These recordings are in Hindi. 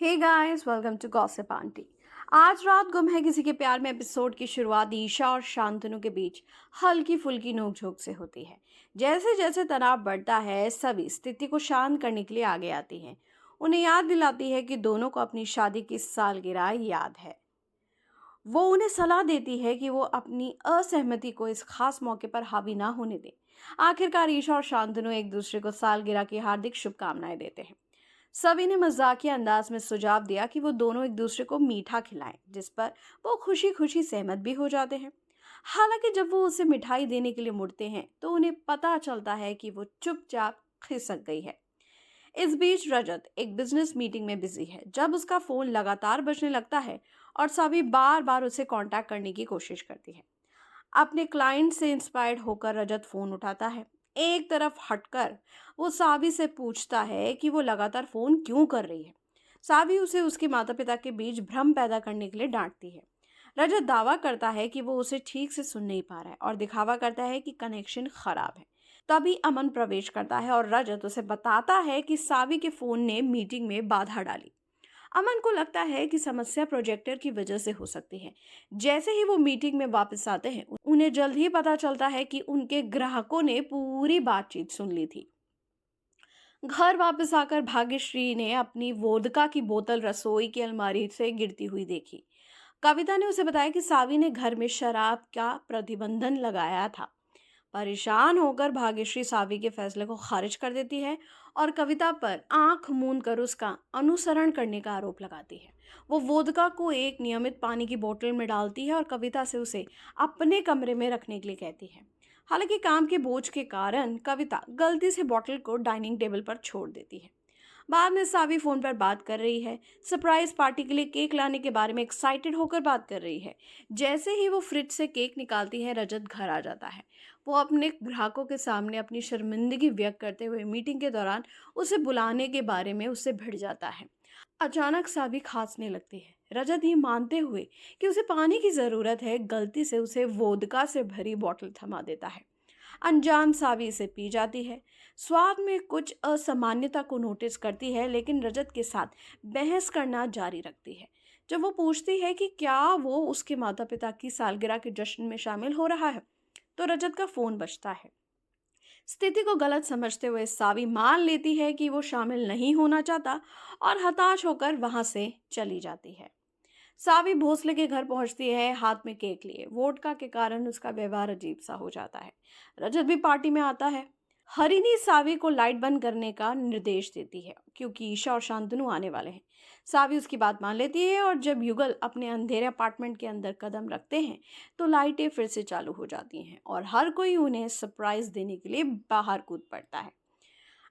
Hey guys, welcome to gossip aunty. आज रात गुम है किसी के प्यार में एपिसोड की शुरुआत ईशा और शांतनु के बीच हल्की फुल्की नोकझोंक से होती है। जैसे जैसे तनाव बढ़ता है, सभी स्थिति को शांत करने के लिए आगे आती हैं। उन्हें याद दिलाती है कि दोनों को अपनी शादी की सालगिरह याद है। वो उन्हें सलाह देती है कि वो अपनी असहमति को इस खास मौके पर हावी ना होने दें। आखिरकार ईशा और शांतनु एक दूसरे को सालगिरह की हार्दिक शुभकामनाएं देते हैं। सभी ने मजाकिया अंदाज में सुझाव दिया कि वो दोनों एक दूसरे को मीठा खिलाएं, जिस पर वो खुशी खुशी सहमत भी हो जाते हैं। हालांकि जब वो उसे मिठाई देने के लिए मुड़ते हैं तो उन्हें पता चलता है कि वो चुपचाप खिसक गई है। इस बीच रजत एक बिजनेस मीटिंग में बिजी है जब उसका फोन लगातार बजने लगता है और सभी बार बार उसे कांटेक्ट करने की कोशिश करती है। अपने क्लाइंट से इंस्पायर्ड होकर रजत फोन उठाता है। एक तरफ हटकर वो सावी से पूछता है कि वो लगातार फोन क्यों कर रही है। सावी उसे उसके माता पिता के बीच भ्रम पैदा करने के लिए डांटती है। रजत दावा करता है कि वो उसे ठीक से सुन नहीं पा रहा है और दिखावा करता है कि कनेक्शन खराब है। तभी अमन प्रवेश करता है और रजत उसे बताता है कि सावी के फोन ने मीटिंग में बाधा डाली। अमन को लगता है कि समस्या प्रोजेक्टर की वजह से हो सकती है। जैसे ही वो मीटिंग में वापस आते हैं, उन्हें जल्द ही पता चलता है कि उनके ग्राहकों ने पूरी बातचीत सुन ली थी। घर वापस आकर भाग्यश्री ने अपनी वोदका की बोतल रसोई की अलमारी से गिरती हुई देखी। कविता ने उसे बताया कि सावी ने घर में शराब का प्रतिबंधन लगाया था। परेशान होकर भाग्यश्री सावी के फैसले को खारिज कर देती है और कविता पर आंख मूंद कर उसका अनुसरण करने का आरोप लगाती है। वो वोदका को एक नियमित पानी की बोतल में डालती है और कविता से उसे अपने कमरे में रखने के लिए कहती है। हालांकि काम के बोझ के कारण कविता गलती से बोतल को डाइनिंग टेबल पर छोड़ देती है। बाद में सावी फोन पर बात कर रही है, सरप्राइज पार्टी के लिए केक लाने के बारे में एक्साइटेड होकर बात कर रही है। जैसे ही वो फ्रिज से केक निकालती है, रजत घर आ जाता है। वो अपने ग्राहकों के सामने अपनी शर्मिंदगी व्यक्त करते हुए मीटिंग के दौरान उसे बुलाने के बारे में उससे भिड़ जाता है। अचानक सावी खांसने लगती है। रजत ये मानते हुए कि उसे पानी की जरूरत है, गलती से उसे वोदका से भरी बोतल थमा देता है। अनजान सावी इसे पी जाती है। स्वाद में कुछ असामान्यता को नोटिस करती है, लेकिन रजत के साथ बहस करना जारी रखती है। जब वो पूछती है कि क्या वो उसके माता पिता की सालगिरह के जश्न में शामिल हो रहा है, तो रजत का फोन बजता है। स्थिति को गलत समझते हुए सावी मान लेती है कि वो शामिल नहीं होना चाहता और हताश होकर वहां से चली जाती है। सावी भोसले के घर पहुंचती है हाथ में केक लिए। वोडका के कारण उसका व्यवहार अजीब सा हो जाता है। रजत भी पार्टी में आता है। हरिनी सावी को लाइट बंद करने का निर्देश देती है क्योंकि ईशा और शांतनु आने वाले हैं। सावी उसकी बात मान लेती है और जब युगल अपने अंधेरे अपार्टमेंट के अंदर कदम रखते हैं तो लाइटें फिर से चालू हो जाती हैं और हर कोई उन्हें सरप्राइज देने के लिए बाहर कूद पड़ता है।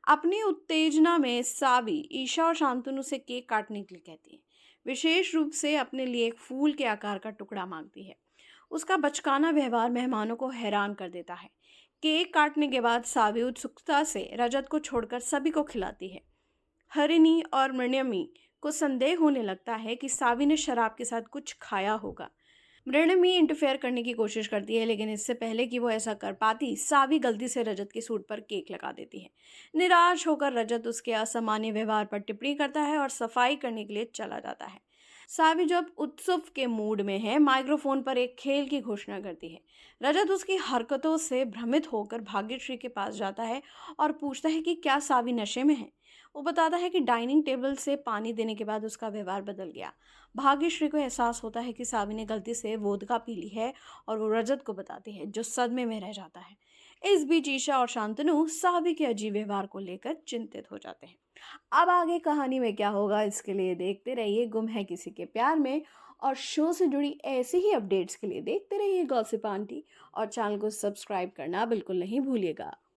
अपनी उत्तेजना में सावी ईशा और शांतनु से केक काटने के लिए कहती है। विशेष रूप से अपने लिए एक फूल के आकार का टुकड़ा मांगती है। उसका बचकाना व्यवहार मेहमानों को हैरान कर देता है। केक काटने के बाद सावी उत्सुकता से रजत को छोड़कर सभी को खिलाती है। हरिणी और मृण्यमी को संदेह होने लगता है कि सावी ने शराब के साथ कुछ खाया होगा। मृणमी इंटरफेयर करने की कोशिश करती है, लेकिन इससे पहले कि वो ऐसा कर पाती, सावी गलती से रजत के सूट पर केक लगा देती है। निराश होकर रजत उसके असामान्य व्यवहार पर टिप्पणी करता है और सफाई करने के लिए चला जाता है। सावी जब उत्सव के मूड में है, माइक्रोफोन पर एक खेल की घोषणा करती है। रजत उसकी हरकतों से भ्रमित होकर भाग्यश्री के पास जाता है और पूछता है कि क्या सावी नशे में है। वो बताता है कि डाइनिंग टेबल से पानी देने के बाद उसका व्यवहार बदल गया। भाग्यश्री को एहसास होता है कि सावी ने गलती से वोदका पी ली है और वो रजत को बताती है, जो सदमे में रह जाता है। इस बीच ईशा और शांतनु सावी के अजीब व्यवहार को लेकर चिंतित हो जाते हैं। अब आगे कहानी में क्या होगा, इसके लिए देखते रहिए गुम है किसी के प्यार में। और शो से जुड़ी ऐसे ही अपडेट्स के लिए देखते रहिए गॉसिप आंटी और चैनल को सब्सक्राइब करना बिल्कुल नहीं भूलिएगा।